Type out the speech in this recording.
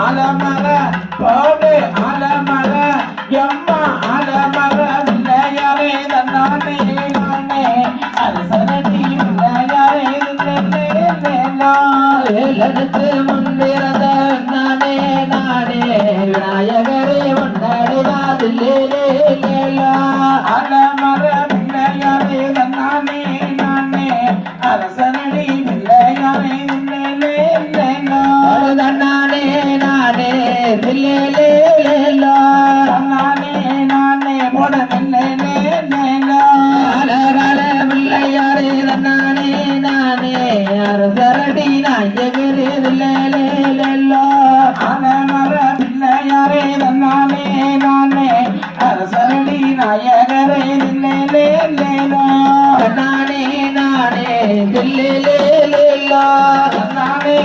ஆலமர போடு ஆலமர எம்மா ஆலமர வில்லையாரே தன்னானே நானே அரசனடி வில்லையாரே ஏலனுக்கு முன்பிறந்த நானே நானே விநாயகரே ஒன்றடையாதில்லே ஆலமர வில்லையாரே தன்னானே நானே அரசனடி வில்லையாரே நானே நானே தில்லே நானே நானே போட பிள்ளையாரே நானே நானே அரசரடி நாயகரே ஆலமர பிள்ளையாரே நானே நானே அரசரடி நாயகரே நானே நானே தில்லே நானே